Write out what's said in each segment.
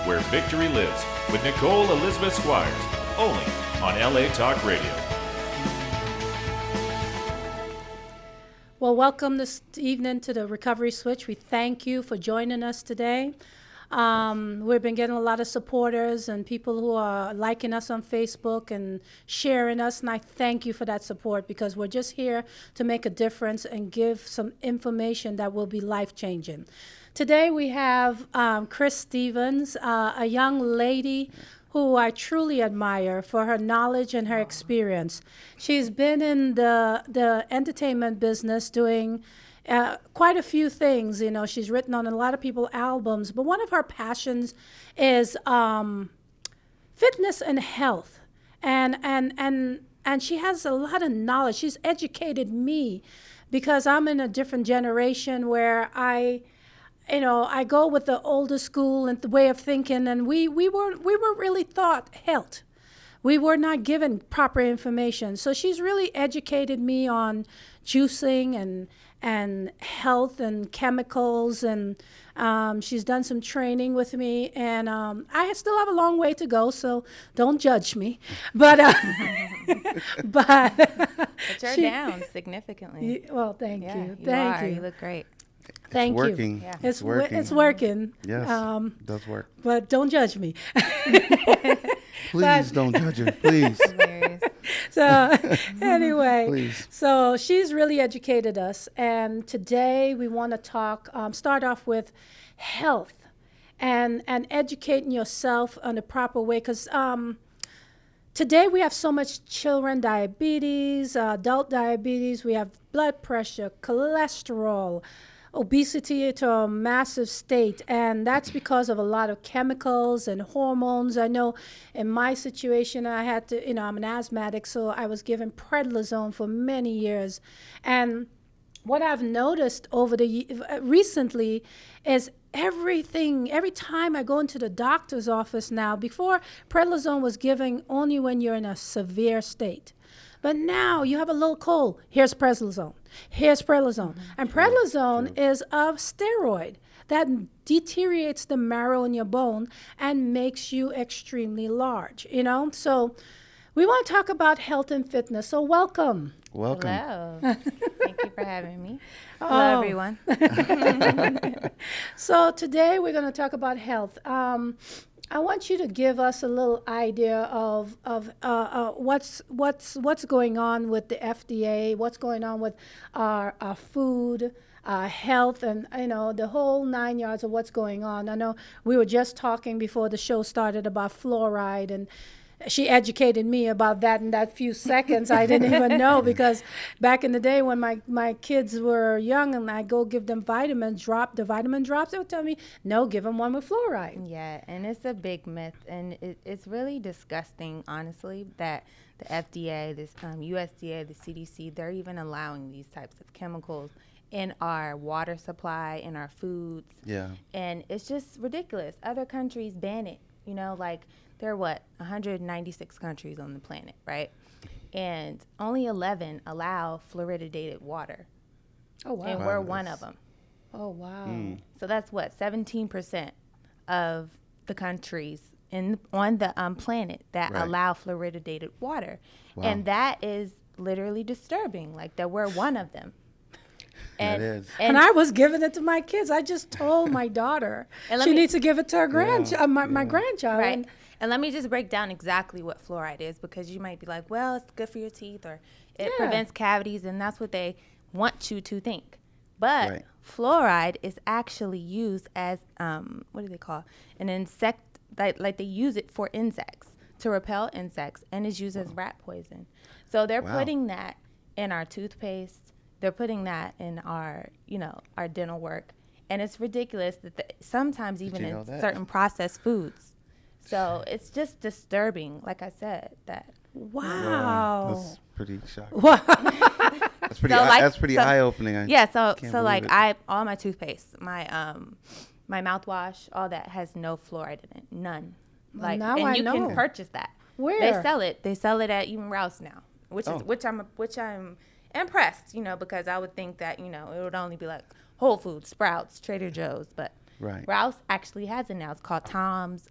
where victory lives, with Nicole Elizabeth Squires, only on LA Talk Radio. Well, welcome this evening to the Recovery Switch. We thank you for joining us today. We've been getting a lot of supporters and people who are liking us on Facebook and sharing us, and I thank you for that support because we're just here to make a difference and give some information that will be life-changing. Today we have Chris Stevens, a young lady who I truly admire for her knowledge and her experience. She's been in the entertainment business doing quite a few things. You know, she's written on a lot of people's albums, but one of her passions is fitness and health. And she has a lot of knowledge. She's educated me because I'm in a different generation where I go with the older school and the way of thinking, and we weren't really taught health. We were not given proper information. So she's really educated me on juicing and health and chemicals, and she's done some training with me, and I still have a long way to go, so don't judge me. But you're down significantly. Well, thank you. You Thank are. you. You look great. Thank you. Working. Yeah. It's working. It's working. Yes, it does work. But don't judge me. Please don't judge her, please. Hilarious. So anyway, Please. so she's really educated us, and today we want to start off with health and educating yourself on the proper way, because today we have so much children diabetes, adult diabetes, we have blood pressure, cholesterol, obesity to a massive state, and that's because of a lot of chemicals and hormones. I know in my situation I had to, I'm an asthmatic, so I was given prednisone for many years. And what I've noticed recently is every time I go into the doctor's office now, before prednisone was given only when you're in a severe state. But now you have a little cold, here's prednisone. Here's prednisone. And prednisone is a steroid that deteriorates the marrow in your bone and makes you extremely large, So we want to talk about health and fitness. So welcome. Welcome. Hello. Thank you for having me. Hello, everyone. So today we're going to talk about health. I want you to give us a little idea of what's going on with the FDA, what's going on with our food, health, and the whole 9 yards of what's going on. I know we were just talking before the show started about fluoride, and she educated me about that in that few seconds. I didn't even know, because back in the day when my kids were young and I go give them the vitamin drops, they would tell me, no, give them one with fluoride. Yeah, and it's a big myth, and it's really disgusting, honestly, that the FDA, this USDA, the CDC, they're even allowing these types of chemicals in our water supply, in our foods. Yeah. And it's just ridiculous. Other countries ban it, there are 196 countries on the planet, right? And only 11 allow fluoridated water. Oh, wow. And we're one of them. Oh, wow. So that's 17% of the countries on the planet that Right. allow fluoridated water. Wow. And that is literally disturbing, that we're one of them. That is. And I was giving it to my kids. I just told my daughter she needs to give it to her my grandchild. Right. And let me just break down exactly what fluoride is, because you might be like, well, it's good for your teeth, or it prevents cavities, and that's what they want you to think. But fluoride is actually used as, what do they call, an insect, like they use it for insects, to repel insects, and is used as rat poison. So they're putting that in our toothpaste. They're putting that in our, our dental work. And it's ridiculous that sometimes even in certain processed foods. So it's just disturbing, like I said, that. Wow. That's pretty shocking. Wow. That's pretty eye-opening. All my toothpaste, my mouthwash, all that has no fluoride in it, none. Well, now I know. Can purchase that. Where? They sell it. They sell it at even Rouse now, which I'm impressed, because I would think that, it would only be like Whole Foods, Sprouts, Trader Joe's, but Right. Rouse actually has it now. It's called Tom's.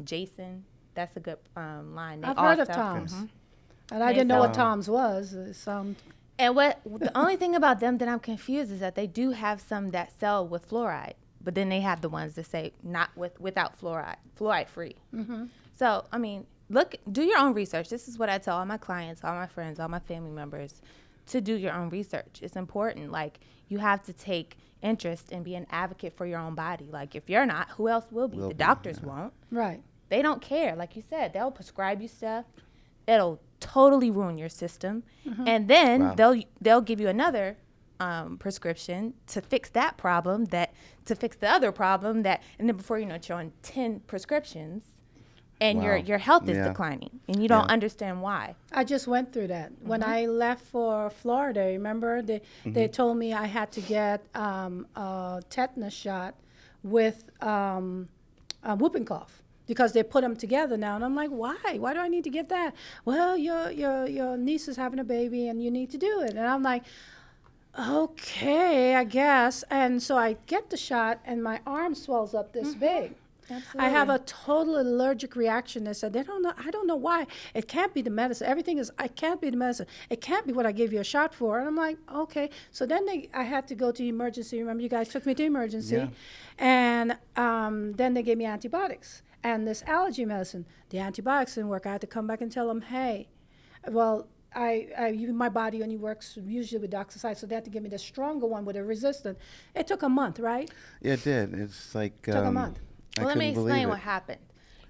Jason, that's a good line. They I've all heard of sell- Tom's. Mhm. And I didn't know what so- Tom's was. It sound And the only thing about them that I'm confused is that they do have some that sell with fluoride, but then they have the ones that say not without fluoride free. Mm-hmm. So I mean, do your own research. This is what I tell all my clients, all my friends, all my family members, to do your own research. It's important. Like, you have to take interest and be an advocate for your own body. Like, if you're not, who else will be? The doctors won't. right. They don't care. Like you said, they'll prescribe you stuff. It'll totally ruin your system. And then they'll give you another prescription to fix that problem, to fix the other problem, and then before you know it, you're on 10 prescriptions and your health is declining and you don't understand why. I just went through that. When I left for Florida, remember, they told me I had to get a tetanus shot with whooping cough, because they put them together now. And I'm like, why? Why do I need to get that? Well, your niece is having a baby and you need to do it. And I'm like, okay, I guess. And so I get the shot and my arm swells up this big. Absolutely. I have a total allergic reaction. They said, I don't know why. It can't be the medicine. It can't be the medicine. It can't be what I gave you a shot for. And I'm like, okay. So then I had to go to emergency. Remember, you guys took me to emergency. Yeah. And then they gave me antibiotics and this allergy medicine. The antibiotics didn't work. I had to come back and tell them, hey, well, my body only works usually with doxycycline, so they had to give me the stronger one with a resistant. It took a month, right? Yeah, it did. It's like Took a month. I Well, let me couldn't believe explain it. what happened.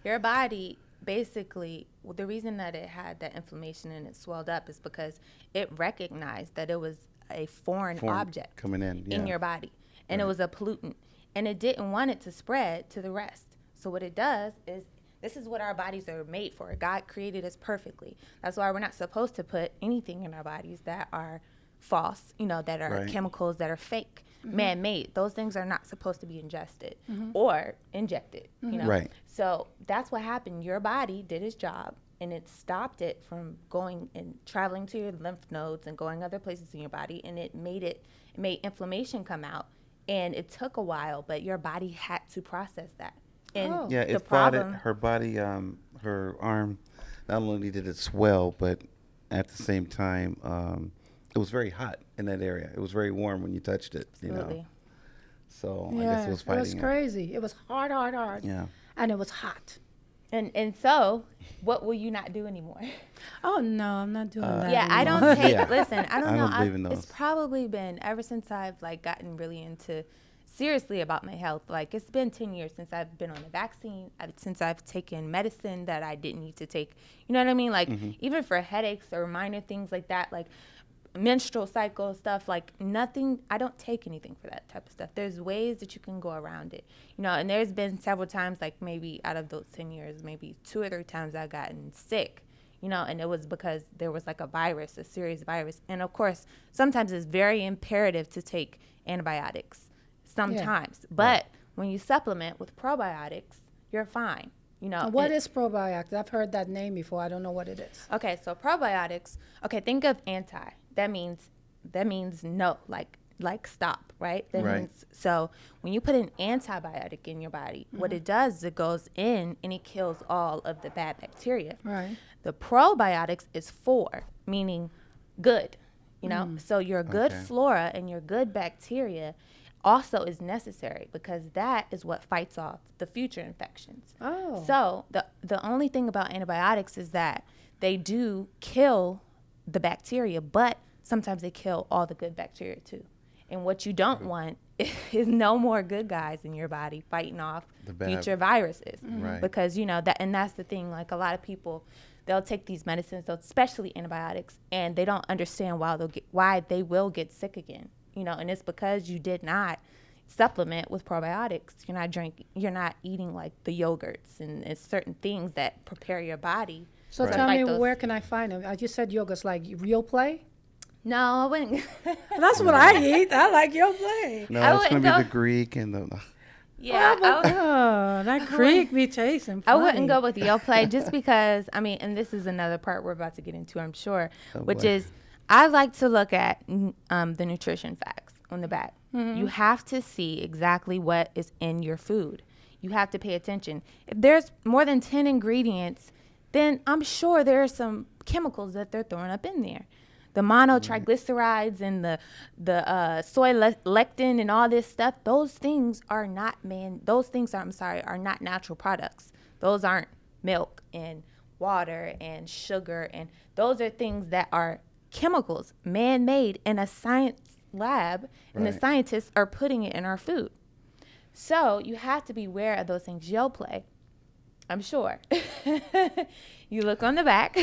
Your body basically, the reason that it had that inflammation and it swelled up is because it recognized that it was a foreign object coming in your body, and it was a pollutant, and it didn't want it to spread to the rest. So what it does is, this is what our bodies are made for. God created us perfectly. That's why we're not supposed to put anything in our bodies that are false, that are chemicals that are fake, man-made. Those things are not supposed to be ingested or injected, Right. So that's what happened. Your body did its job, and it stopped it from going and traveling to your lymph nodes and going other places in your body, and it made inflammation come out. And it took a while, but your body had to process that. And Yeah, the it thought problem, her body, her arm, not only did it swell, but at the same time, it was very hot in that area. It was very warm when you touched it, absolutely. So Yeah, I guess it was fighting crazy. It was hard. Yeah. And it was hot. And so, what will you not do anymore? Oh, no, I'm not doing that Yeah, I anymore. don't take. Yeah. Listen, I don't I know. don't believe in It's those. probably been ever since I've gotten really seriously about my health. It's been 10 years since I've been on a vaccine. Since I've taken medicine that I didn't need to take. You know what I mean? Even for headaches or minor things like that, menstrual cycle stuff, nothing. I don't take anything for that type of stuff. There's ways that you can go around it, and there's been several times, maybe out of those 10 years, maybe 2 or 3 times I've gotten sick, and it was because there was a serious virus. And of course, sometimes it's very imperative to take antibiotics sometimes, but when you supplement with probiotics, you're fine. What is probiotics? I've heard that name before. I don't know what it is. Okay, so probiotics. Okay, think of anti. That means no, like stop, right? That Right. means, so when you put an antibiotic in your body, what it does is it goes in and it kills all of the bad bacteria. Right. The probiotics is for, meaning good, So your good Okay. flora and your good bacteria also is necessary, because that is what fights off the future infections. Oh. So the only thing about antibiotics is that they do kill the bacteria, but sometimes they kill all the good bacteria too. And what you don't want is no more good guys in your body fighting off The bad- future viruses. Right. Because that's the thing. A lot of people, they'll take these medicines, especially antibiotics, and they don't understand why they will get sick again. And it's because you did not supplement with probiotics. You're not eating the yogurts and it's certain things that prepare your body. So to tell fight me, those- where can I find them? I just said yogurt's like Real Play. No, I wouldn't. That's what I eat. I like Real Play. No, I it's going wouldn't to be go- the Greek and the. Yeah, Oh, that Greek be tasting I funny. wouldn't go with Yoplait just because, and this is another part we're about to get into, I'm sure, which boy. is I like to look at the nutrition facts. on the back. You have to see exactly what is in your food. You have to pay attention. If there's more than 10 ingredients, then I'm sure there are some chemicals that they're throwing up in there. The monotriglycerides and the soy lectin and all this stuff, those things are not are not natural products. Those aren't milk and water and sugar, and those are things that are chemicals, man-made in a science lab, and the scientists are putting it in our food. So you have to be aware of those things. Yoplait, I'm sure. You look on the back,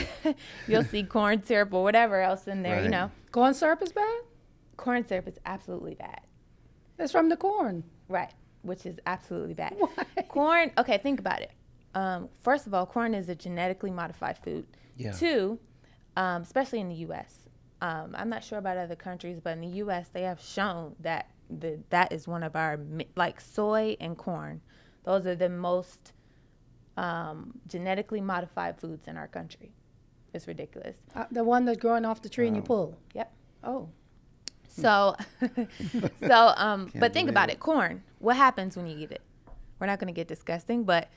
you'll see corn syrup or whatever else in there, you know. Corn syrup is bad? Corn syrup is absolutely bad. It's from the corn. Right, which is absolutely bad. Why? Corn, okay, think about it. First of all, corn is a genetically modified food. Yeah. Two, especially in the U.S. I'm not sure about other countries, but in the U.S. they have shown that that is one of our, like soy and corn. Those are the most genetically modified foods in our country. It's ridiculous. The one that's growing off the tree and you pull. Yep. Oh. So, but think about believe it. Corn. What happens when you eat it? We're not going to get disgusting, but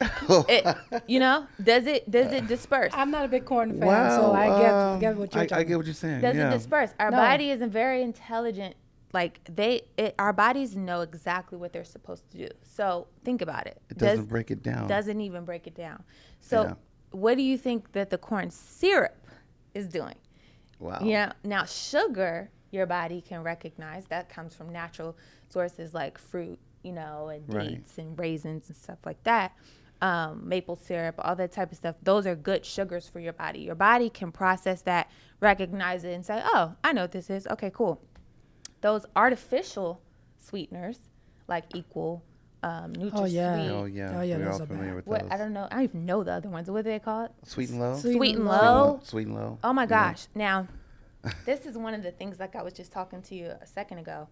it, you know, does it disperse? I'm not a big corn fan, so I get what you're talking I get what you're saying. Does yeah. it disperse? Our No. body isn't very intelligent. Like our bodies know exactly what they're supposed to do. So think about it. It doesn't break it down. Doesn't even break it down. So Yeah. what do you think that the corn syrup is doing? Wow. Yeah. Now sugar, your body can recognize that comes from natural sources like fruit, you know, and Right. dates and raisins and stuff like that. Maple syrup, all that type of stuff. Those are good sugars for your body. Your body can process that, recognize it, and say, "Oh, I know what this is. Okay, cool." Those artificial sweeteners, like Equal, NutraSweet. Oh, yeah. Oh yeah. Oh, yeah, We're those all are familiar bad. with What those. I don't know. I don't even know the other ones. What do they call it? Sweet and low. Sweet and Low. low. Sweet and low. Oh my Yeah. gosh. Now, this is one of the things, like I was just talking to you a second ago.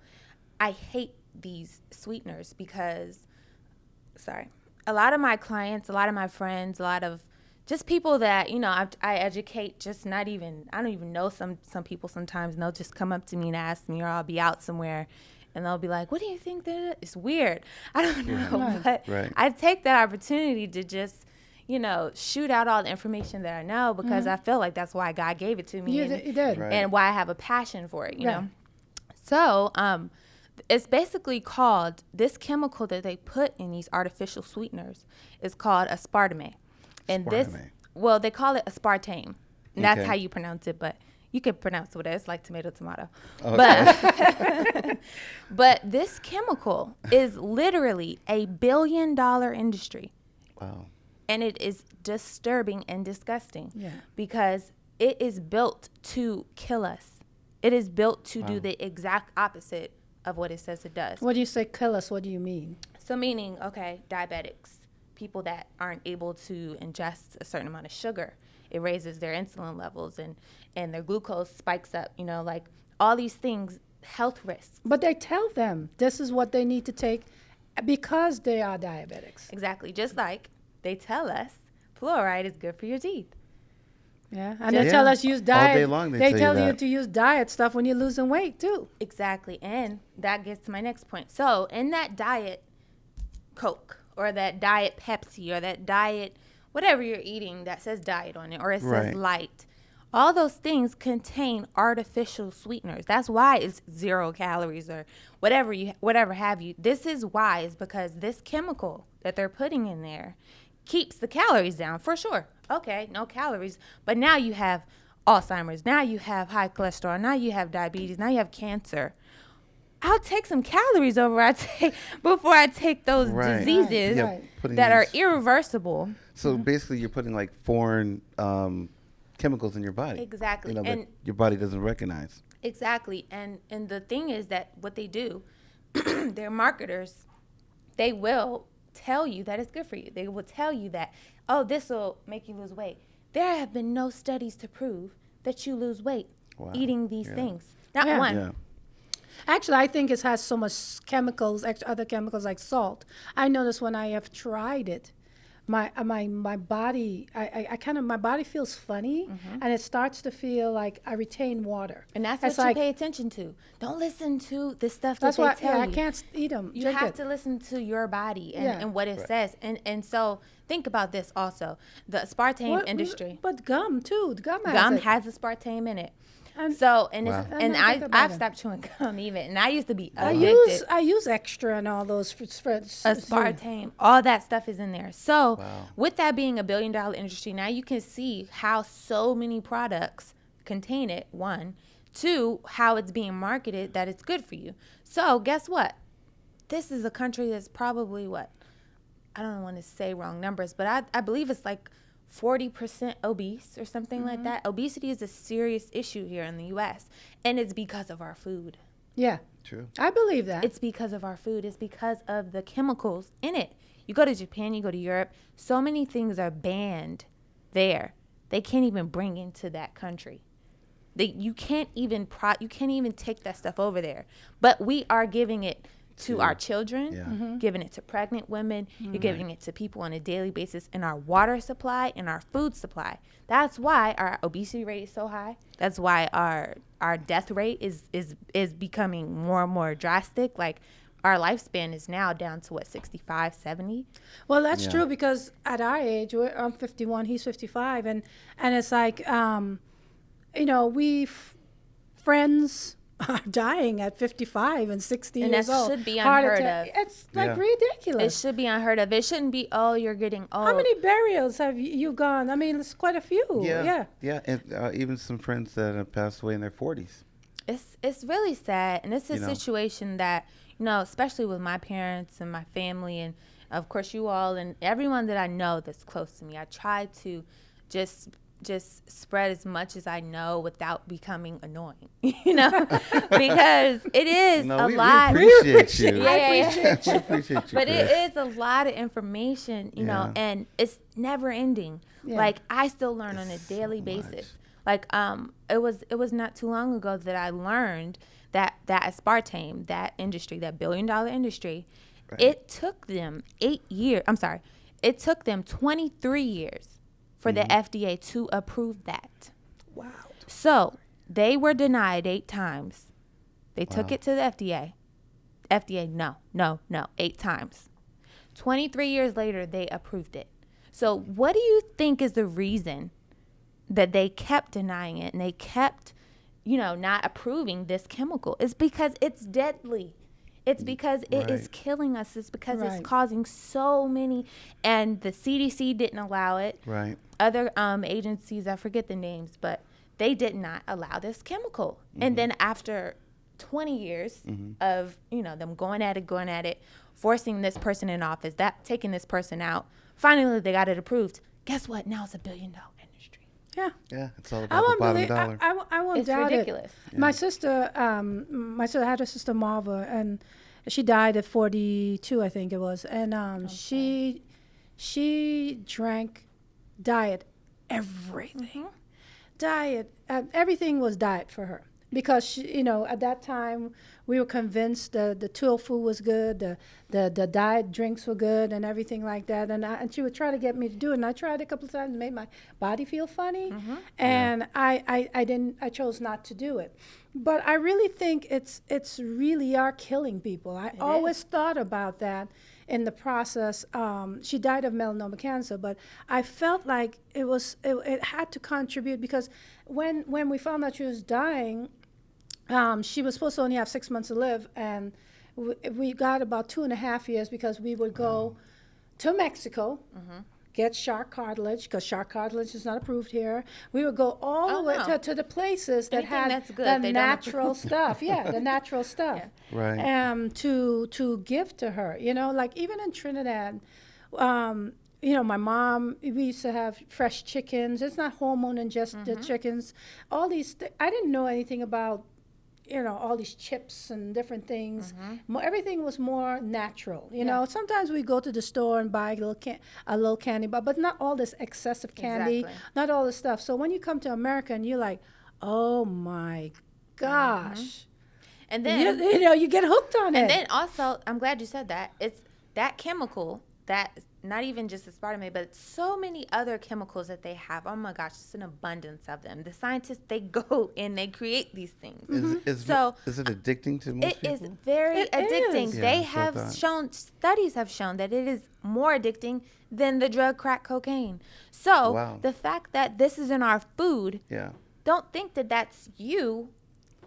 I hate these sweeteners because, a lot of my clients, a lot of my friends, a lot of just people that, you know, I educate, just not even, I don't even know some people sometimes, and they'll just come up to me and ask me, or I'll be out somewhere and they'll be like, "What do you think that is?" It's weird. I don't know, Right. but Right. I take that opportunity to just, you know, shoot out all the information that I know, because I feel like that's why God gave it to me. You and, did. Right. and why I have a passion for it, you Right. know. So, it's basically called, this chemical that they put in these artificial sweeteners is called aspartame. And Aspartame. well, they call it aspartame. And that's Okay. how you pronounce it, but you can pronounce it whatever. It's like tomato. Okay. But this chemical is literally $1 billion industry. Wow. And it is disturbing and disgusting. Yeah. Because it is built to kill us. It is built to do Wow. the exact opposite of what it says it does. What do you say, kill us? What do you mean? So meaning, okay, diabetics, people that aren't able to ingest a certain amount of sugar, it raises their insulin levels and their glucose spikes up, you know, like all these things, health risks. But they tell them this is what they need to take because they are diabetics. Exactly. Just like they tell us fluoride is good for your teeth. Yeah, and Just- they tell Yeah. us use All diet. day long they tell you tell you that. to use diet stuff when you're losing weight too. Exactly. And that gets to my next point. So in that diet Coke or that diet Pepsi or that diet, whatever you're eating that says diet on it or it says Right. light, all those things contain artificial sweeteners. That's why it's 0 calories or whatever have you. This is why, is because this chemical that they're putting in there keeps the calories down for sure. Okay, no calories. But now you have Alzheimer's. Now you have high cholesterol. Now you have diabetes. Now you have cancer. I'll take some calories before I take those Right. diseases Yeah, Right. Putting that are these- irreversible. So basically, you're putting like foreign chemicals in your body. Exactly. You know, And that your body doesn't recognize. exactly. And the thing is that what they do, they're marketers. They will tell you that it's good for you. They will tell you that, oh, this will make you lose weight. There have been no studies to prove that you lose weight Wow. eating these Yeah. things. Not Yeah. one. Yeah. Actually, I think it has so much chemicals, extra other chemicals like salt. I noticed when I have tried it, my body, I kind of, my body feels funny, and it starts to feel like I retain water. And that's It's what like, you pay attention to. Don't listen to the stuff that's that why they tell I you. can't eat them. You have to listen to your body and what it says. And so think about this also. The aspartame industry. But gum too. The gum Has aspartame in it. And- So and Wow. it's, I'm and not thinking about I've it. stopped chewing gum even, and I used to be I addicted. use extra and all those spreads. Aspartame, all that stuff is in there. So Wow. with that being $1 billion industry, now you can see how so many products contain it. One, two, how it's being marketed that it's good for you. So guess what? This is a country that's probably what? I don't want to say wrong numbers, but I believe it's like 40% obese or something like that. Obesity is a serious issue here in the U.S. and it's because of our food. Yeah, True. I believe that. It's because of our food. It's because of the chemicals in it. You go to Japan, you go to Europe, so many things are banned there. They can't even bring into that country. You can't even take that stuff over there. But we are giving it to our children, Yeah. giving it to pregnant women, you're giving it to people on a daily basis in our water supply, in our food supply. That's why our obesity rate is so high. That's why our death rate is becoming more and more drastic. Like our lifespan is now down to 65, 70. Well, that's Yeah. true because at our age, I'm 51, he's 55, and it's like, friends are dying at 55 and 60 And years that old. should be Heart unheard attack. of. It's like Yeah. It ridiculous. should be unheard of. It shouldn't be, oh, you're getting old. How many burials have you gone? I mean, it's quite a few. Yeah. And even some friends that have passed away in their 40s. It's really sad, and it's a You know. situation that, especially with my parents and my family, and of course you all and everyone that I know that's close to me. I try to just spread as much as I know without becoming annoying, because it is No, a we lot. appreciate you. Yeah. We appreciate you. But Chris. it is a lot of information, Yeah. and it's never ending. Yeah. Like I still learn on a daily basis. Like it was not too long ago that I learned that aspartame, that industry, that $1 billion industry, it took them 8 years. I'm sorry, it took them 23 years for the FDA to approve that. Wow. So they were denied 8 times. They took it to the FDA. FDA, no, 8 times. 23 years later, they approved it. So what do you think is the reason that they kept denying it and they kept, not approving this chemical? It's because it's deadly. It's because it is Right. killing us. It's because Right. it's causing so many, and the CDC didn't allow it. Right. Other agencies, I forget the names, but they did not allow this chemical. And then after 20 years of, them going at it, forcing this person in office, taking this person out, finally they got it approved. Guess what? Now it's $1 billion industry. Yeah. Yeah. It's all I about the won't bottom believe. dollar. I won't It's doubt ridiculous. it. My sister, I had a sister Marva, and she died at 42, I think it was, and she drank diet everything. Diet, everything was diet for her because she, at that time we were convinced the tofu was good, the diet drinks were good, and everything like that. And she would try to get me to do it, and I tried a couple of times, and made my body feel funny, and I chose not to do it. But I really think it's really are killing people. I always thought about that in the process. She died of melanoma cancer, but I felt like it had to contribute because when we found out she was dying, she was supposed to only have 6 months to live, and we got about 2.5 years because we would go to Mexico, get shark cartilage because shark cartilage is not approved here. We would go all the way no. to the places that Anything had that's good, the they don't natural stuff. Yeah, the natural stuff. Right. To give to her, like even in Trinidad, my mom, we used to have fresh chickens. It's not hormone ingested chickens. All these, I didn't know anything about, all these chips and different things. Everything was more natural. Sometimes we go to the store and buy a little candy bar, but not all this excessive candy, Exactly. not all this stuff. So when you come to America and you're like, oh my gosh, And then you get hooked on it. And then also, I'm glad you said that. It's that chemical, that not even just aspartame, but so many other chemicals that they have. Oh my gosh, it's an abundance of them. The scientists, they go and they create these things. Is it addicting to most It people? is very It addicting. is. Yeah, They that's what I have thought. shown, studies have shown that it is more addicting than the drug crack cocaine. So Wow. the fact that this is in our food, Yeah. don't think that that's you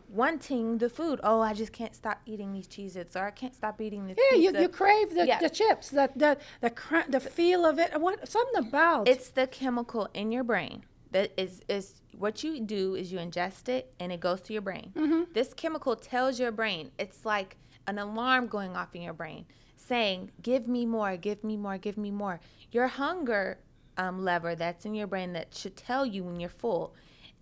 wanting the food. Oh, I just can't stop eating these Cheez-Its, or I can't stop eating this Yeah, pizza. you crave the, Yeah. the chips, the feel of it. What something about It's the chemical in your brain that is what you do is you ingest it and it goes to your brain. This chemical tells your brain, it's like an alarm going off in your brain saying, give me more, give me more, give me more. Your hunger lever that's in your brain that should tell you when you're full.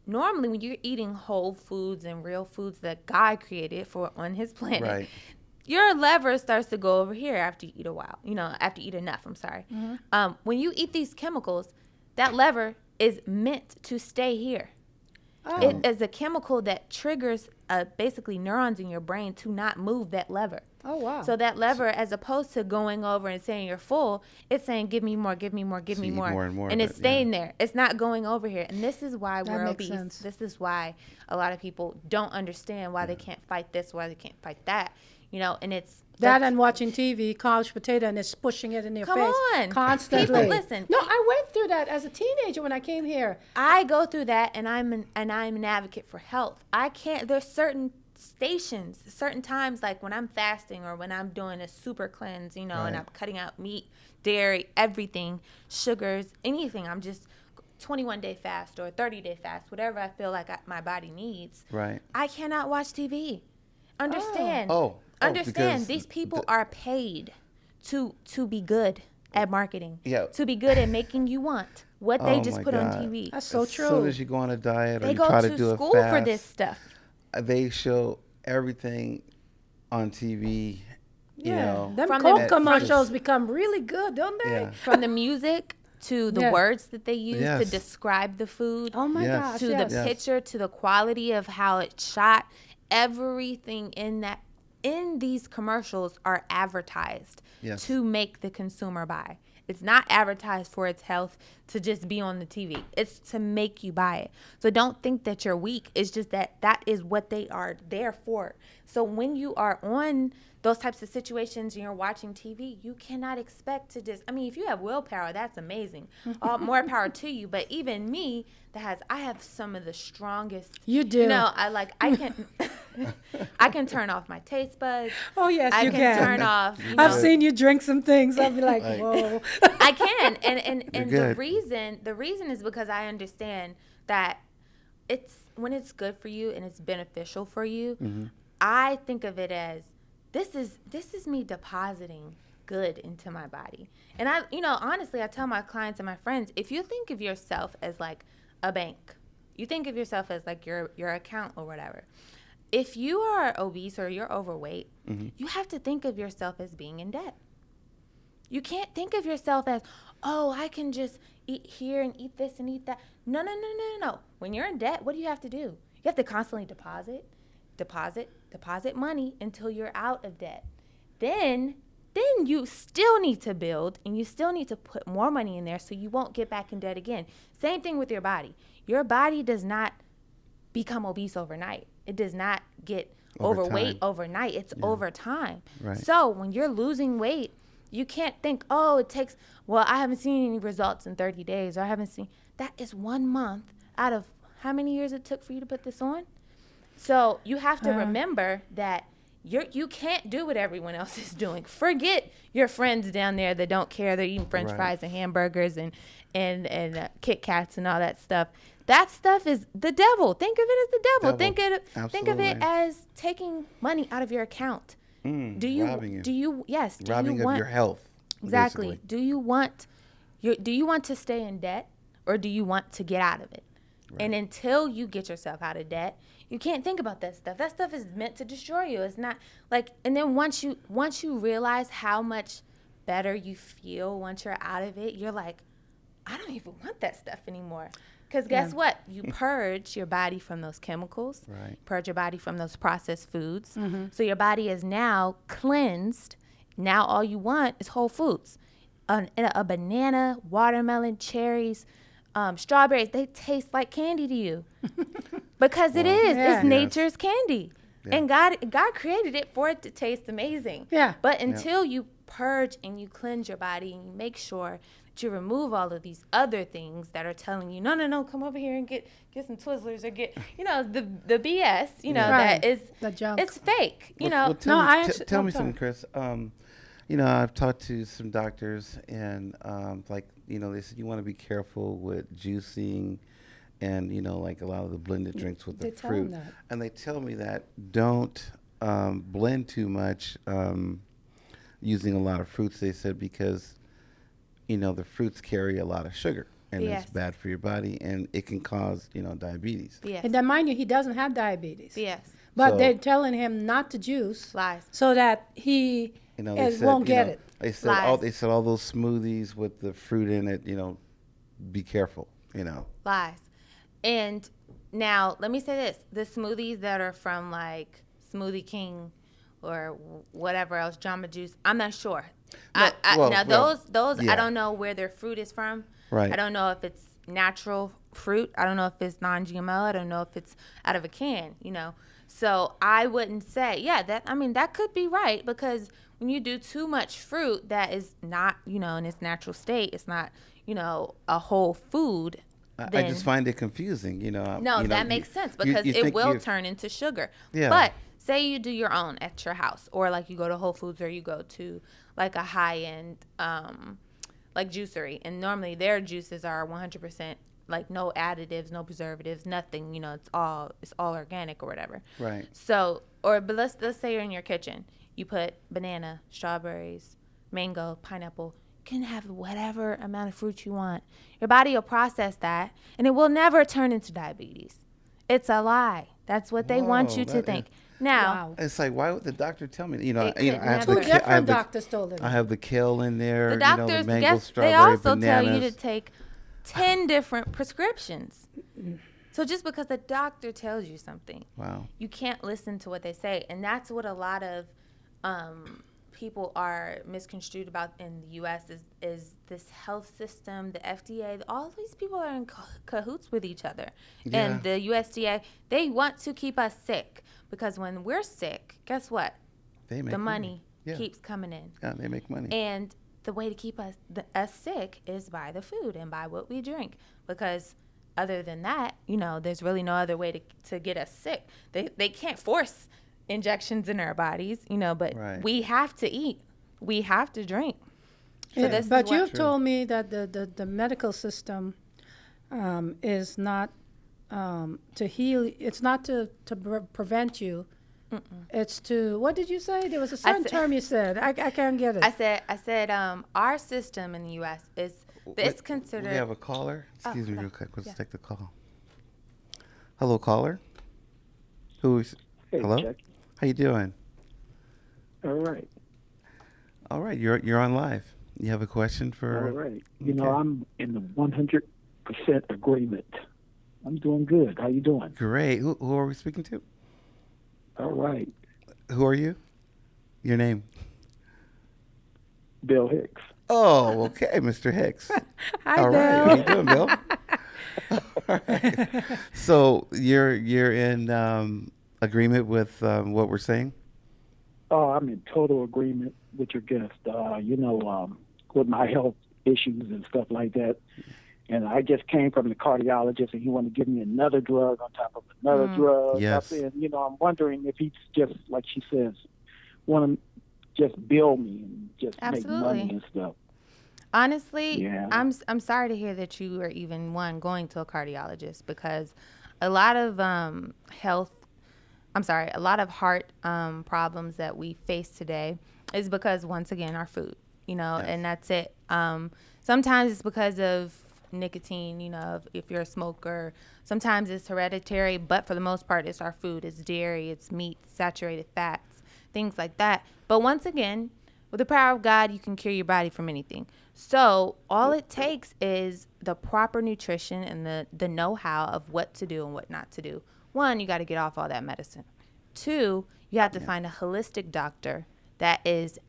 Normally, when you're eating whole foods and real foods that God created for on his planet, Right. your lever starts to go over here after you eat a while. After you eat enough, I'm sorry. When you eat these chemicals, that lever is meant to stay here. Oh. It is a chemical that triggers basically neurons in your brain to not move that lever. Oh, wow. So that lever, as opposed to going over and saying you're full, it's saying give me more, give me more, give So me you eat more, more and more and of it's it, yeah. staying there. It's not going over here, and this is why That we're makes obese. sense. This is why a lot of people don't understand why they can't fight this, why they can't fight that. And it's that and watching TV, couch potato, and it's pushing it in their Come face on. constantly. People, listen. No, I went through that as a teenager when I came here. I go through that, and I'm an advocate for health. I can't. There's certain stations, certain times, like when I'm fasting or when I'm doing a super cleanse, and Right. I'm cutting out meat, dairy, everything, sugars, anything. I'm just 21-day fast or 30-day fast, whatever I feel like my body needs. Right. I cannot watch TV. Understand? Oh, Understand? because These people are paid to be good at marketing. Yeah. To be good at making you want what they Oh just my put on God. TV. That's so As true. soon as you go on a diet or They you go try to to do school a fast, for this stuff. They show everything on TV. You know, them From Coke the- commercials become really good, don't they? Yeah. From the music to the Yeah. words that they use to Yes. describe the food, Oh my Yes. gosh, to yes. the Yes. picture, to the quality of how it's shot, everything in these commercials are advertised Yes. to make the consumer buy. It's not advertised for its health to just be on the TV. It's to make you buy it. So don't think that you're weak. It's just that is what they are there for. So when you are on those types of situations and you're watching TV, you cannot expect to just, if you have willpower, that's amazing. All more power to you. But even me, I have some of the strongest. You do. I can turn off my taste buds. Oh, yes, I you can can. turn off. I've seen you drink some things. I'll be like, whoa. I can, and the good. reason is because I understand that when it's good for you and it's beneficial for you. Mm-hmm. I think of it as this is me depositing good into my body, and honestly, I tell my clients and my friends, if you think of yourself as like a bank, you think of yourself as like your account or whatever. If you are obese or you're overweight, you have to think of yourself as being in debt. You can't think of yourself as, oh, I can just eat here and eat this and eat that. No. When you're in debt, what do you have to do? You have to constantly deposit money until you're out of debt. Then you still need to build, and you still need to put more money in there so you won't get back in debt again. Same thing with your body. Your body does not become obese overnight. It does not get Over overweight time. overnight. It's over time. Right. So when you're losing weight, you can't think, oh, it takes, I haven't seen any results in 30 days, or I haven't seen, that is 1 month out of how many years it took for you to put this on? So you have to remember that you can't do what everyone else is doing. Forget your friends down there that don't care. They're eating French Right. fries and hamburgers and Kit Kats and all that stuff. That stuff is the devil. Think of it as the devil. Devil. Think of it Absolutely. as taking money out of your account. Do you robbing you. do you yes do robbing you of want your health. exactly basically. do you want to stay in debt, or do you want to get out of it? And until you get yourself out of debt, you can't think about that stuff. That stuff is meant to destroy you. It's not like, and then once you realize how much better you feel once you're out of it, you're like, I don't even want that stuff anymore. Because guess what? You purge your body from those chemicals, Right. purge your body from those processed foods. So your body is now cleansed. Now all you want is whole foods. a banana, watermelon, cherries, strawberries, they taste like candy to you. Because it is. Yeah. It's nature's candy. And God created it for it to taste amazing. Yeah. But until you purge and you cleanse your body and you make sure that you remove all of these other things that are telling you, no, come over here and get some Twizzlers or get, the BS, Right. that is, The junk. it's fake, Well, tell No, me, I actually- tell me sorry. something, Chris. I've talked to some doctors, and they said you want to be careful with juicing, and like a lot of the blended drinks with They the tell 'em fruit. that. And they tell me that don't blend too much using a lot of fruits. They said because the fruits carry a lot of sugar, and Yes. it's bad for your body, and it can cause diabetes. BS. And then mind you, he doesn't have diabetes. BS. But So- they're telling him not to juice Lies. so that he They said, won't get it. They said all Lies. those smoothies with the fruit in it. Be careful. Lies. And now let me say this: the smoothies that are from like Smoothie King or whatever else, Jamba Juice, I'm not sure. No, well, those yeah. I don't know where their fruit is from. Right. I don't know if it's natural fruit. I don't know if it's non-GMO. I don't know if it's out of a can. So I wouldn't say, that could be right, because when you do too much fruit that is not, in its natural state, it's not, a whole food. I just find it confusing. No, that makes sense, because it will turn into sugar. Yeah. But say you do your own at your house, or like you go to Whole Foods, or you go to like a high-end like juicery, and normally their juices are 100% like no additives, no preservatives, nothing. It's all organic or whatever. Right. So, but let's say you're in your kitchen. You put banana, strawberries, mango, pineapple. You can have whatever amount of fruit you want. Your body will process that, and it will never turn into diabetes. It's a lie. That's what they want Whoa, you to that think. Now, Wow. It's like, why would the doctor tell me? It I could have never. the Two I have different the, doctors told him. I have the kale in there. the the doctors, mango, they strawberry, also bananas. tell you to take 10 different prescriptions. So just because the doctor tells you something, Wow. you can't listen to what they say. And that's what a lot of people are misconstrued about in the U.S. is this health system, the FDA. All these people are in cahoots with each other. Yeah. And the USDA, they want to keep us sick, because when we're sick, guess what? They make The money Yeah. keeps coming in. Yeah, they make money. And the way to keep us sick is by the food and by what we drink, because other than that, there's really no other way to get us sick. They can't force injections in our bodies, but Right. we have to eat. We have to drink. So Yeah, this but is what, you've told me that the medical system is not to heal. It's not to prevent you. It's to, what did you say? There was a certain term you said. I can't get it. I said our system in the U.S. it's We considered. have a caller. Excuse me okay. real quick. Let's Yeah. take the call. Hello, caller. Who is? Hey, Hello. Jackie. How you doing? All right. All right. You're on live. You have a question All for? right. Okay. I'm in the 100% agreement. I'm doing good. How you doing? Great. Who are we speaking to? All right. Who are you? Your name? Bill Hicks. Oh, okay, Mr. Hicks. Hi, All Bill. right. How you doing, Bill? All right. So you're in agreement with what we're saying? Oh, I'm in total agreement with your guest. With my health issues and stuff like that. And I just came from the cardiologist, and he wanted to give me another drug on top of another drug. Yes. And, I'm wondering if he's just, like she says, want to just bill me and just make Absolutely. money and stuff. Honestly, Yeah. I'm sorry to hear that you are even going to a cardiologist, because a lot of a lot of heart problems that we face today is because, once again, our food, and that's it. Sometimes it's because of nicotine, if you're a smoker. Sometimes it's hereditary, but for the most part, it's our food. It's dairy, it's meat, saturated fats, things like that. But once again, with the power of God, you can cure your body from anything. So all it takes is the proper nutrition and the know-how of what to do and what not to do. One, you got to get off all that medicine. Two, you have to find a holistic doctor that is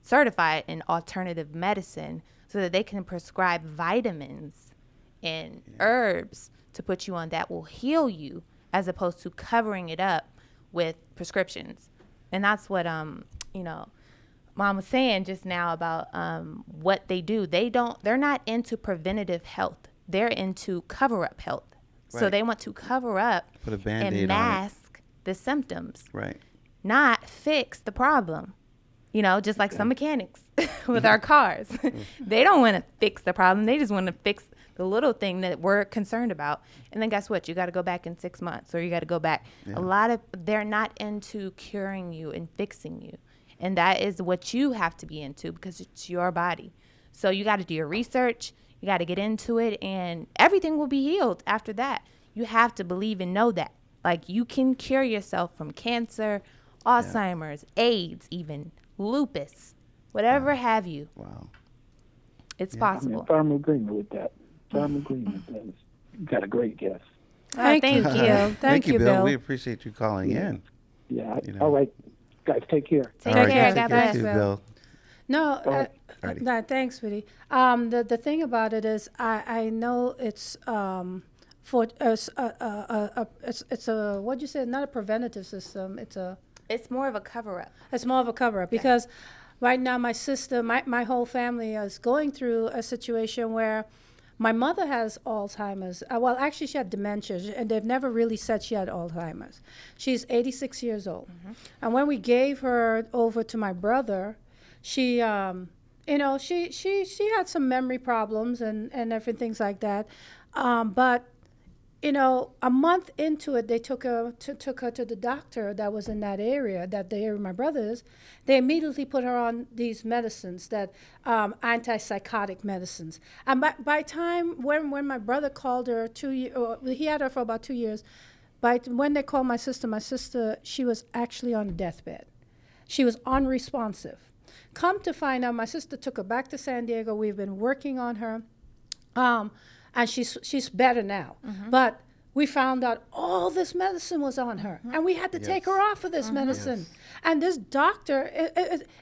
certified in alternative medicine so that they can prescribe vitamins and herbs to put you on that will heal you, as opposed to covering it up with prescriptions. And that's what Mom was saying just now about what they do. They're not into preventative health. They're into cover up health. So Right. they want to cover up Put a Band-Aid on and it. mask the symptoms, Right. not fix the problem. Just like some mechanics with our cars. They don't want to fix the problem. They just want to fix the little thing that we're concerned about. And then guess what? You got to go back in 6 months, or you got to go back. They're not into curing you and fixing you. And that is what you have to be into, because it's your body. So you got to do your research. You got to get into it, and everything will be healed after that. You have to believe and know that. Like, you can cure yourself from cancer, Alzheimer's, AIDS, even lupus, whatever have you. Wow. It's I'm possible. in firm agreement with that. Firm agreement. You got a great guest. Thank you. Thank you, Bill. We appreciate you calling in. Yeah. You know. All right, guys, take care. Take All right, care. take God care bless. too, Bill. No, Alrighty. no, thanks, sweetie. The thing about it is, I know it's for it's a what'd you say? Not a preventative system. It's more of a cover up. It's more of a cover up because right now my sister, my whole family is going through a situation where my mother has Alzheimer's. Well, actually, she had dementia, and they've never really said she had Alzheimer's. She's 86 years old. And when we gave her over to my brother, she, she had some memory problems and different things like that. But a month into it, they took her to the doctor that was in that area, the area my brother is. They immediately put her on these medicines, that antipsychotic medicines. And by time when my brother called her he had her for about 2 years. When they called my sister, she was actually on deathbed. She was unresponsive. Come to find out, my sister took her back to San Diego. We've been working on her. And she's better now. But we found out all this medicine was on her, and we had to take her off of this medicine. And this doctor,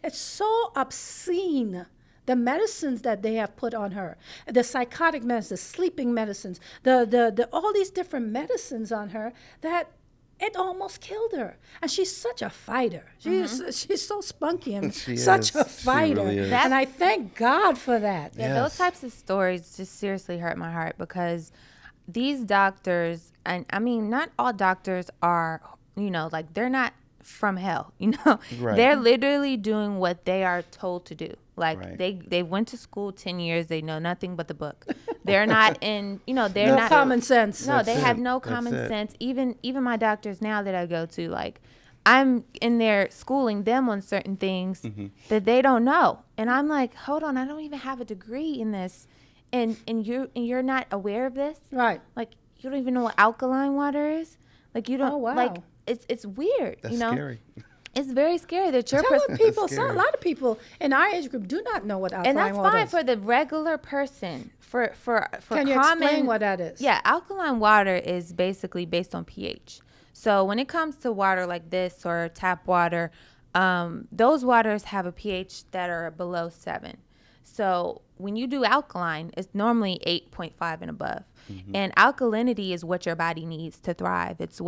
it's so obscene, the medicines that they have put on her, the psychotic medicines, the sleeping medicines, the all these different medicines on her, that it almost killed her. And she's such a fighter. She's so spunky and She such a is. She fighter. really is. And I thank God for that. Yeah, Yes. those types of stories just seriously hurt my heart, because these doctors, and I mean, not all doctors are, like, they're not from hell, Right. They're literally doing what they are told to do. Like, Right. they went to school 10 years, they know nothing but the book. They're not in, they're No not common sense. No, That's they it. have no That's common it. sense. Even my doctors now that I go to, like, I'm in there schooling them on certain things Mm-hmm. that they don't know. And I'm like, hold on, I don't even have a degree in this. And you're not aware of this? Right. Like, you don't even know what alkaline water is? Like, you don't Oh, wow. like it's weird, That's scary. It's very scary that you're Telling people, scary. a lot of people in our age group do not know what alkaline and that's water fine is. for the regular person. For Can you common, explain what that is? Yeah, alkaline water is basically based on pH. So when it comes to water like this or tap water, those waters have a pH that are below 7. So when you do alkaline, it's normally 8.5 and above. And alkalinity is what your body needs to thrive. It's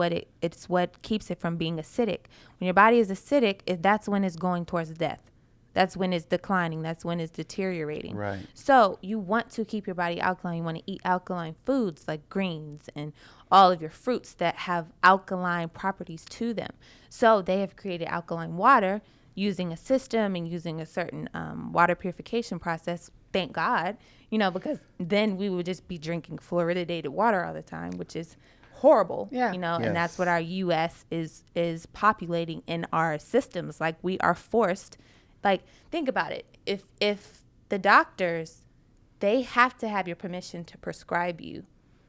what keeps it from being acidic. When your body is acidic, that's when it's going towards death. That's when it's declining. That's when it's deteriorating. Right. So you want to keep your body alkaline. You want to eat alkaline foods like greens and all of your fruits that have alkaline properties to them. So they have created alkaline water using a system and using a certain water purification process. Thank God, because then we would just be drinking fluoridated water all the time, which is horrible. Yeah. And that's what our U.S. is populating in our systems. Like, we are forced. Like, think about it. If the doctors, they have to have your permission to prescribe you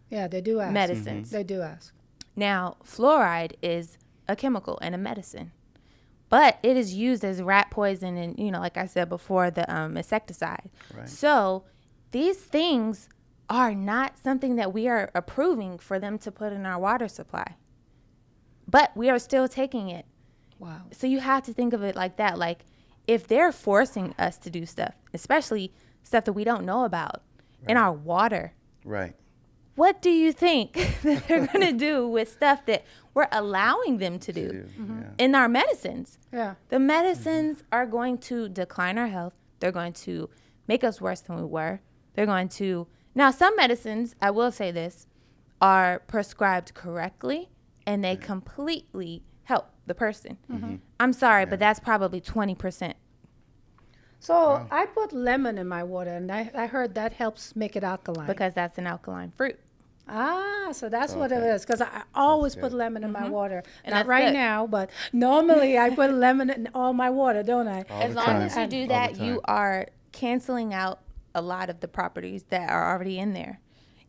Yeah, they do ask. medicines. They do ask. Now, fluoride is a chemical and a medicine, but it is used as rat poison and, like I said before, the insecticide. Right. So these things are not something that we are approving for them to put in our water supply, but we are still taking it. Wow. So you have to think of it like that. Like, if they're forcing us to do stuff, especially stuff that we don't know about in our water, Right. what do you think that they're going to do with stuff that we're allowing them to do in our medicines? Yeah. The medicines are going to decline our health. They're going to make us worse than we were. They're going to, now some medicines, I will say this, are prescribed correctly and they completely help the person. I'm sorry, but that's probably 20%. So I put lemon in my water, and I heard that helps make it alkaline. Because that's an alkaline fruit. So that's what it is. Because I always put lemon in my water. And Not that's right good. now, but normally I put lemon in all my water, don't I? All As the long time. as you do All that, the you time. are canceling out a lot of the properties that are already in there.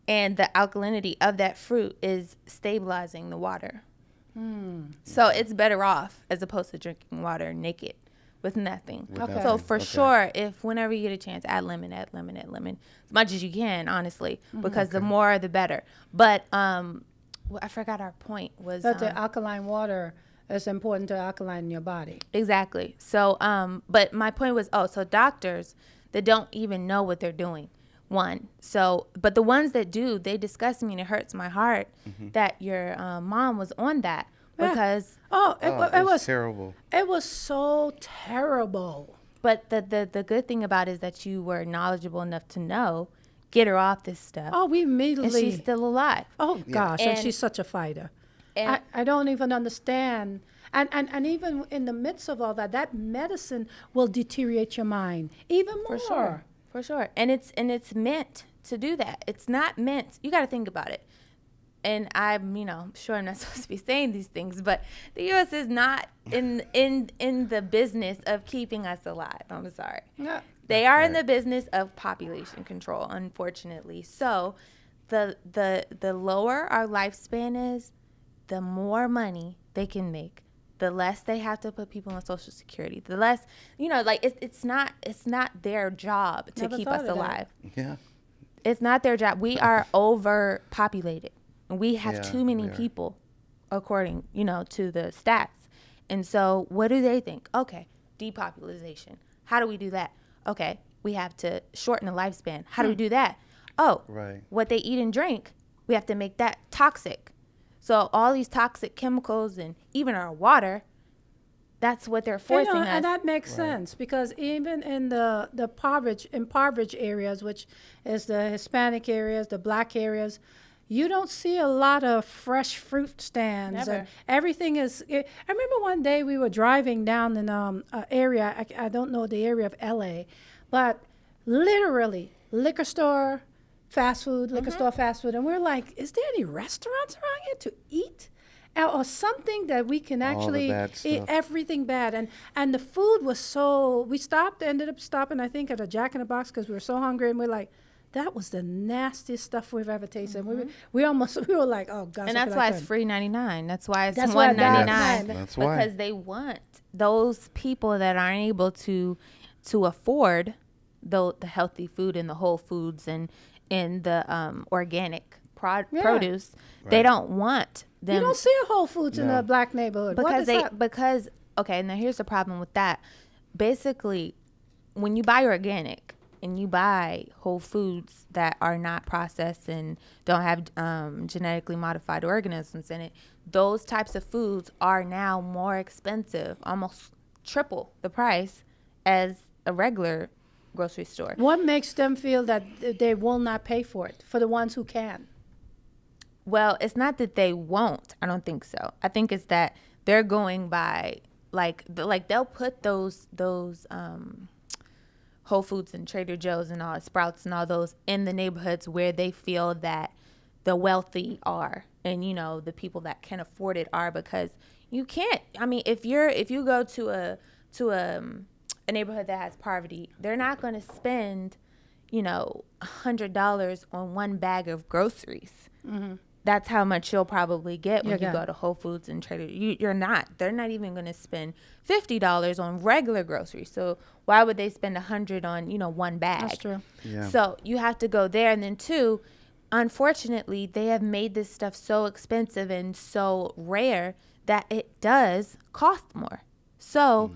And the alkalinity of that fruit is stabilizing the water. So it's better off as opposed to drinking water naked with nothing. Okay. So for Okay. sure, if whenever you get a chance, add lemon as much as you can, honestly, because the more the better. But well, I forgot our point was But the alkaline water is important to alkaline your body. exactly. So but my point was so doctors that don't even know what they're doing. One. So, but the ones that do, they disgust me and it hurts my heart that your mom was on that Yeah. because It was terrible. It was so terrible. but the good thing about it is that you were knowledgeable enough to know, get her off this stuff. Oh, we and immediately. she's still alive. Oh gosh, and And- she's such a fighter. and- I don't even understand. And even in the midst of all that, that medicine will deteriorate your mind even more. For sure. And it's meant to do that. It's not meant. You got to think about it. And I'm, sure I'm not supposed to be saying these things, but the U.S. is not in the business of keeping us alive. I'm sorry. Yeah. They are in the business of population control, unfortunately. So the lower our lifespan is, the more money they can make. The less they have to put people on Social Security. The less, it's not their job to Never keep thought us of that. alive. Yeah. It's not their job. We are overpopulated. We have Yeah, too many we are. people, according, to the stats. And so what do they think? Okay, depopulation. How do we do that? Okay, we have to shorten the lifespan. How do we do that? Oh, Right. what they eat and drink, we have to make that toxic. So all these toxic chemicals and even our water, that's what they're forcing us. And that makes sense because even in the impoverished areas, which is the Hispanic areas, the black areas, you don't see a lot of fresh fruit stands. Never. And everything is. I remember one day we were driving down in an area. I don't know the area of LA, but literally liquor store, fast food, liquor store, fast food, and we're like, is there any restaurants around here to eat? Or something that we can actually bad eat, stuff. everything bad, and the food was so. We ended up stopping, I think, at a Jack in the Box because we were so hungry, and we're like, that was the nastiest stuff we've ever tasted. We were like, oh gosh. And that's why it's free $99. That's why it's That's why $1.99. Yes, that's why. Because they want those people that aren't able to afford the healthy food and the whole foods and the organic produce. They Right. don't want them. You don't see a Whole Foods in No. a black neighborhood. What because is they that? because okay, now here's the problem with that. Basically, when you buy organic and you buy whole foods that are not processed and don't have genetically modified organisms in it, those types of foods are now more expensive, almost triple the price as a regular grocery store. What makes them feel that they will not pay for it for the ones who can? Well, it's not that they won't. I don't think so. I think it's that they're going by like they'll put those Whole Foods and Trader Joe's and all Sprouts and all those in the neighborhoods where they feel that the wealthy are and the people that can afford it are, because you can't. I mean, if you go to a neighborhood that has poverty, they're not going to spend $100 on one bag of groceries. That's how much you'll probably get when you Yeah. go to Whole Foods and Trader. You're not. They're not even going to spend $50 on regular groceries. So why would they spend $100 on one bag? That's true. Yeah. So you have to go there, and then two, unfortunately, they have made this stuff so expensive and so rare that it does cost more. So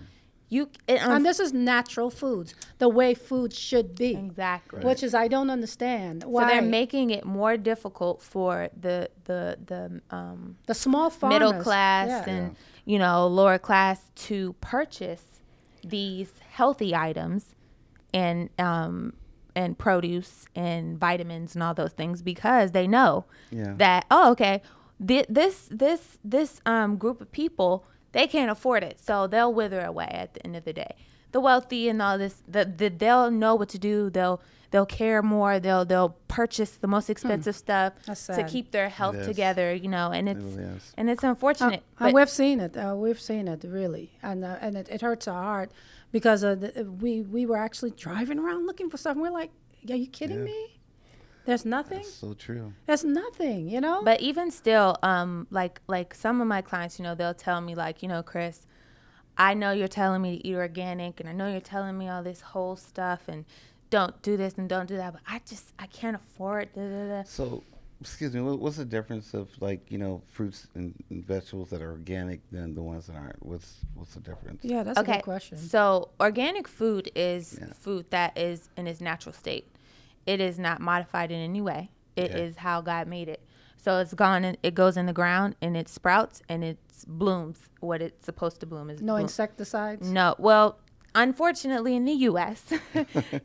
And this is natural foods, the way food should be. Exactly. Which is, I don't understand why So they're making it more difficult for the small farmers, middle class yeah. and lower class to purchase these healthy items and produce and vitamins and all those things, because they know that this group of people, they can't afford it, so they'll wither away at the end of the day. The wealthy and all this, they'll know what to do. They'll care more. They'll purchase the most expensive stuff That's to sad. keep their health It is. together. And It really is. it's unfortunate. And but we've seen it. We've seen it really, and it hurts our heart because we were actually driving around looking for stuff. And we're like, are you kidding me? There's nothing. That's so true. There's nothing. But even still, like some of my clients, they'll tell me like, Chris, I know you're telling me to eat organic, and I know you're telling me all this whole stuff, and don't do this and don't do that, but I can't afford. Da, da, da. So, excuse me, what's the difference of fruits and vegetables that are organic than the ones that aren't? What's the difference? Yeah, that's a good question. So organic food is food that is in its natural state. It is not modified in any way. It is how God made it. So it goes in the ground and it sprouts and it blooms what it's supposed to bloom. No insecticides. No. Well, unfortunately, in the U.S.,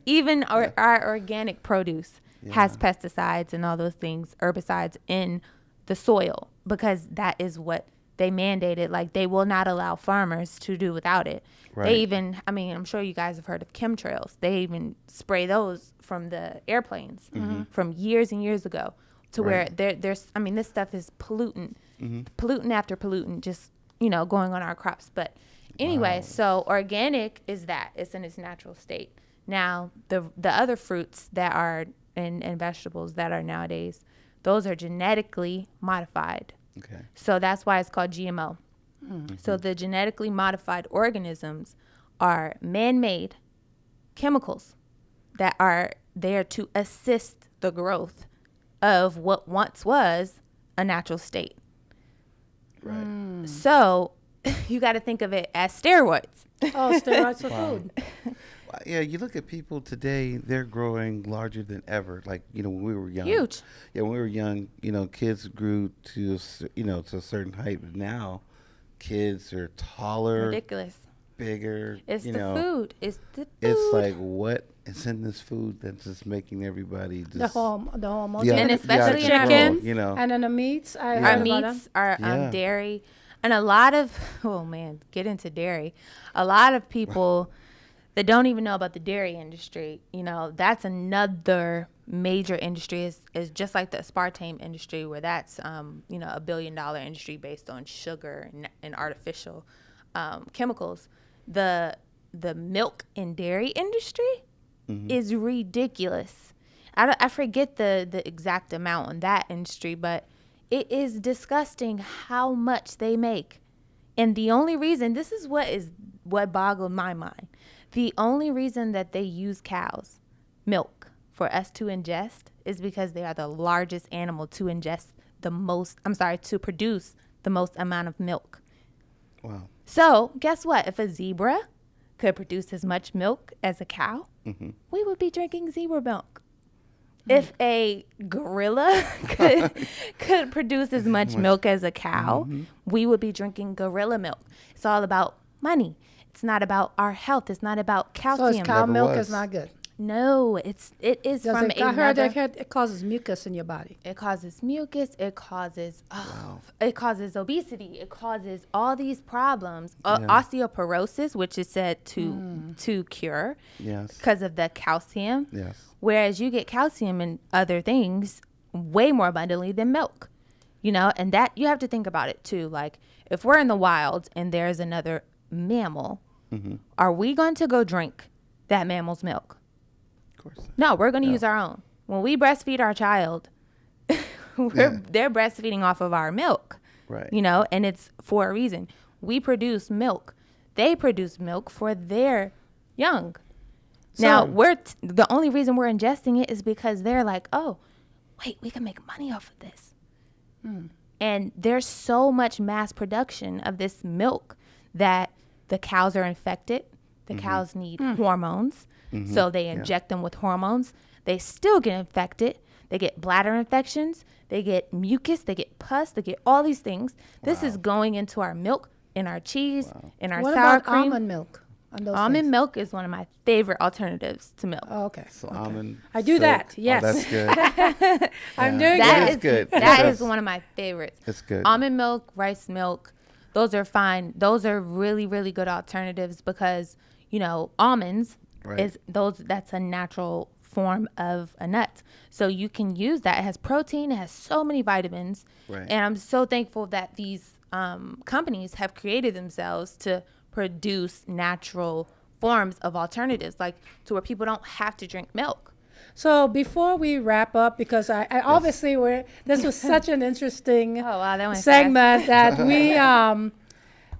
even our organic produce has pesticides and all those things, herbicides in the soil, because that is what they mandated. Like, they will not allow farmers to do without it. Right. They even, I'm sure you guys have heard of chemtrails. They even spray those from the airplanes from years and years ago, to where there's, this stuff is pollutant after pollutant, just, going on our crops. But anyway, so organic is that. It's in its natural state. Now, the other fruits that are and vegetables that are nowadays, those are genetically modified. Okay. So that's why it's called GMO. So the genetically modified organisms are man-made chemicals that are there to assist the growth of what once was a natural state. Right. So you got to think of it as steroids. Oh, steroids for food. Yeah, you look at people today, they're growing larger than ever. Like, when we were young. Huge. Yeah, when we were young, kids grew to, to a certain height. But now, kids are taller, Ridiculous. bigger. It's the food. It's the food. It's like, what is in this food that's just making everybody just... The hormones. Yeah, And especially yeah, chicken, control, and then the meats. I Our heard about meats, them. our Yeah. dairy, and a lot of, get into dairy. A lot of people that don't even know about the dairy industry, that's another major industry, is just like the aspartame industry, where that's, $1 billion industry based on sugar and artificial chemicals. The milk and dairy industry is ridiculous. I forget the exact amount on that industry, but it is disgusting how much they make. And the only reason, this is what boggled my mind. The only reason that they use cows' milk for us to ingest is because they are the largest animal to to produce the most amount of milk. Wow. So guess what? If a zebra could produce as much milk as a cow, we would be drinking zebra milk. If a gorilla could produce as much milk as a cow, we would be drinking gorilla milk. It's all about money. It's not about our health. It's not about So calcium. it's cow Never milk was. is not good. No, it is Does from it, I heard another. it causes mucus in your body. It causes mucus. It causes it causes obesity. It causes all these problems. Osteoporosis, which is said to cure Yes. because of the calcium. Yes. Whereas you get calcium in other things way more abundantly than milk. And that you have to think about it too. Like, if we're in the wild and there's another mammal, are we going to go drink that mammal's milk? Of course. No, we're going to use our own. When we breastfeed our child, they're breastfeeding off of our milk. Right. And it's for a reason. We produce milk. They produce milk for their young. Now, the only reason we're ingesting it is because they're like, oh, wait, we can make money off of this. And there's so much mass production of this milk that the cows are infected. The cows need hormones, so they inject them with hormones. They still get infected. They get bladder infections. They get mucus. They get pus. They get all these things. This is going into our milk, in our cheese, in our What sour about cream. almond milk? On those Almond things? milk is one of my favorite alternatives to milk. Oh, okay. So okay. almond. I do soak. that, Oh, yes. that's good. I'm Yeah. doing That It is is good. That It is does. one of my favorites. It's good. Almond milk, rice milk, those are fine. Those are really, really good alternatives because, almonds Right. that's a natural form of a nut. So you can use that. It has protein, it has so many vitamins. Right. And I'm so thankful that these companies have created themselves to produce natural forms of alternatives, like to where people don't have to drink milk. So before we wrap up, because I obviously this was such an interesting Oh, wow, that went segment that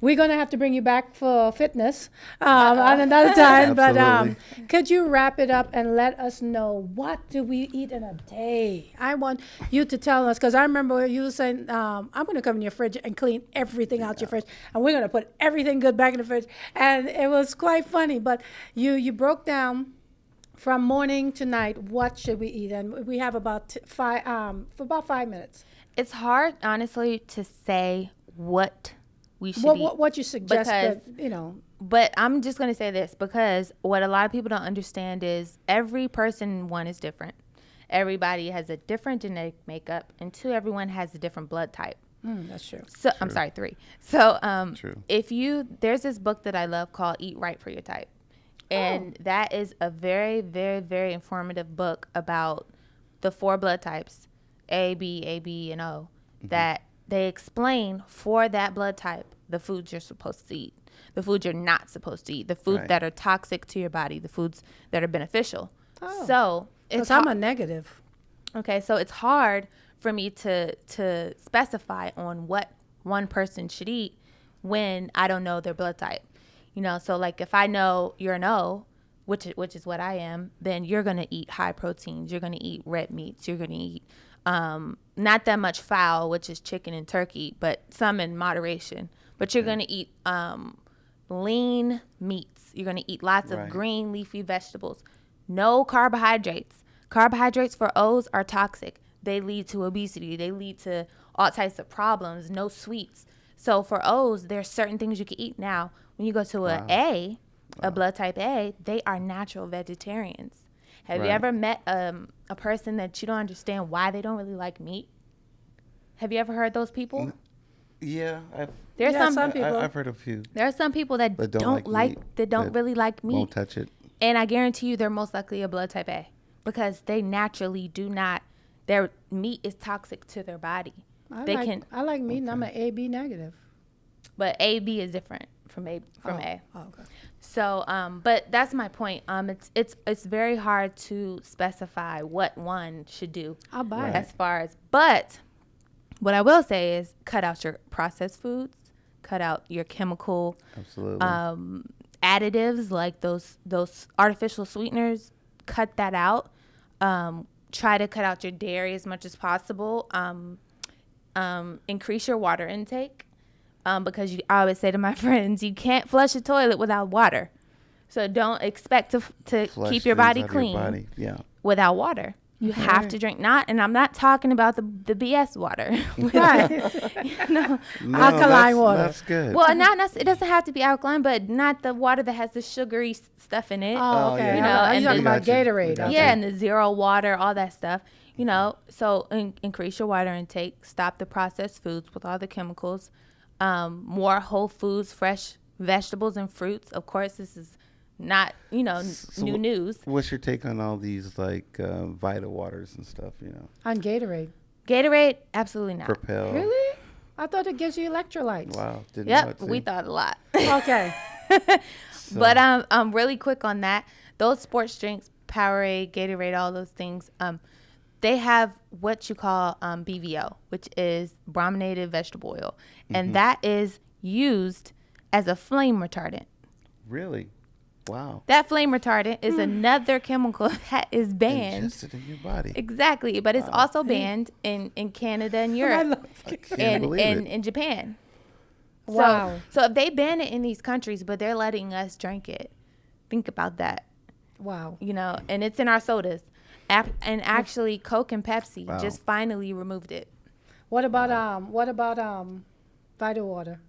we're gonna have to bring you back for fitness on another time. But Absolutely. could you wrap it up and let us know what do we eat in a day? I want you to tell us because I remember you saying I'm gonna come in your fridge and clean everything out your fridge, and we're gonna put everything good back in the fridge, and it was quite funny. But you broke down. From morning to night, what should we eat? And we have about for about 5 minutes. It's hard, honestly, to say what we should eat. What you suggest Because- But I'm just going to say this because what a lot of people don't understand is every person, one, is different. Everybody has a different genetic makeup, and two, everyone has a different blood type. That's true. So I'm sorry, three. So True. there's this book that I love called Eat Right for Your Type. And that is a very, very, very informative book about the 4 blood types, A, B, and O, that they explain for that blood type the foods you're supposed to eat, the foods you're not supposed to eat, the foods Right. that are toxic to your body, the foods that are beneficial. Oh. So it's Because I'm a negative. okay, so it's hard for me to specify on what one person should eat when I don't know their blood type. So like if I know you're an O, which is what I am, then you're gonna eat high proteins. You're gonna eat red meats. You're gonna eat not that much fowl, which is chicken and turkey, but some in moderation. But you're gonna eat lean meats. You're gonna eat lots of Right. green leafy vegetables. No carbohydrates. Carbohydrates for O's are toxic. They lead to obesity. They lead to all types of problems. No sweets. So for O's, there's certain things you can eat. Now, when you go to a blood type A, they are natural vegetarians. Have you Right. ever met a person that you don't understand why they don't really like meat? Have you ever heard those people? Yeah, There's Yeah, some some people. I've heard a few. there are some people that That don't like meat, that don't that really like meat. Won't touch it. And I guarantee you they're most likely a blood type A because they naturally do not, their meat is toxic to their body. I like meat, and I'm an AB negative. But AB is different from A. A. Oh, okay. So, but that's my point. It's very hard to specify what one should do I'll buy as far as, but what I will say is cut out your processed foods, cut out your chemical Absolutely. additives like those artificial sweeteners. Cut that out. Try to cut out your dairy as much as possible. Increase your water intake because I always say to my friends, you can't flush a toilet without water. So don't expect to Flush keep your things body out of clean body. Yeah. without water. You have to drink and I'm not talking about the BS water. Right. No, Alkaline that's, water. That's good. Well, it doesn't have to be alkaline, but not the water that has the sugary stuff in it. Oh, okay. yeah. You know, I'm and talking then- about Gatorade. Got Okay. Yeah, and the zero water, all that stuff. So increase your water intake. Stop the processed foods with all the chemicals. More whole foods, fresh vegetables and fruits. Of course, this is not, new news. What's your take on all these like Vita waters and stuff? On Gatorade. Gatorade, absolutely not. Propel. Really? I thought it gives you electrolytes. Wow. Didn't know Yep, it, we see? thought a lot. Okay. But I'm really quick on that. Those sports drinks, Powerade, Gatorade, all those things, they have what you call BVO, which is brominated vegetable oil, and that is used as a flame retardant. Really? Wow. That flame retardant is another chemical that is banned. Ingested in your body. Exactly, but it's also banned in Canada and Europe I can't and believe it. in Japan. Wow. So if they ban it in these countries, but they're letting us drink it, Think about that, Wow. you know, and it's in our sodas. And actually, Coke and Pepsi Wow. just finally removed it. What about Vita water?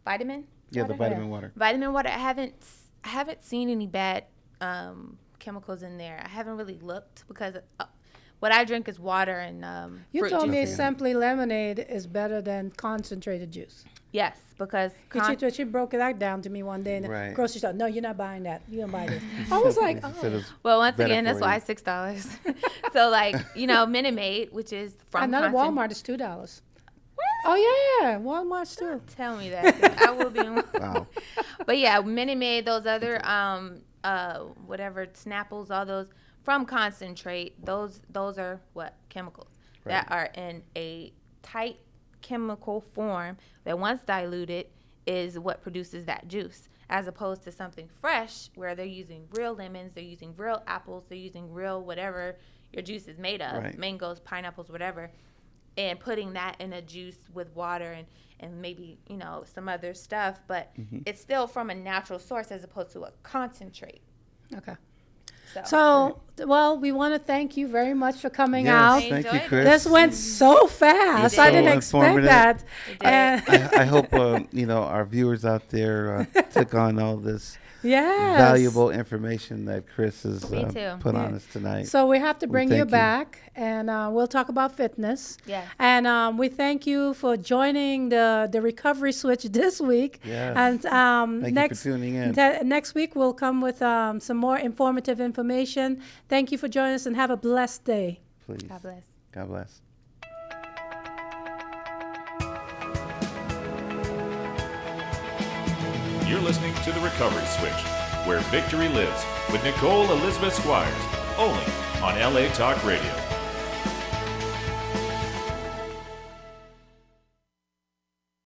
Vitamin? Yeah, the water? vitamin water. Vitamin water. I haven't seen any bad chemicals in there. I haven't really looked because what I drink is water and You fruit told me juices. Simply Lemonade is better than concentrated juice. Yes, because She broke that down to me one day in the Right. grocery store. No, you're not buying that. You're going to buy this. I was like, He said oh. it's well, once better again, that's for why you. it's $6. So like, you know, Minute Maid, which is from Another Walmart. Walmart is $2. Oh, yeah. Walmart's too. Tell me that. 'Cause I will be. Wow. But yeah, Minute Maid, those other whatever Snapples, all those from concentrate. Those are what chemicals that are in a tight chemical form that once diluted is what produces that juice, as opposed to something fresh where they're using real lemons, they're using real apples, they're using real whatever your juice is made of, Right. mangoes, pineapples, whatever, and putting that in a juice with water and maybe, you know, some other stuff, but it's still from a natural source as opposed to a concentrate. Okay. So, So, well, we want to thank you very much for coming Yes, out. thank you, Enjoyed it. Chris. This went so fast. I so didn't expect informative. that. It did. And I hope you know, our viewers out there took on all this yes. valuable information that Chris has Me too. put on us tonight. So we have to bring you thank you. back, and we'll talk about fitness. Yes. And we thank you for joining the Recovery Switch this week. Yes. And Thank you next for tuning in. next week we'll come with some more informative information. Thank you for joining us, and have a blessed day. Please. God bless. God bless. You're listening to The Recovery Switch, where victory lives with Nicole Elizabeth Squires, only on LA Talk Radio.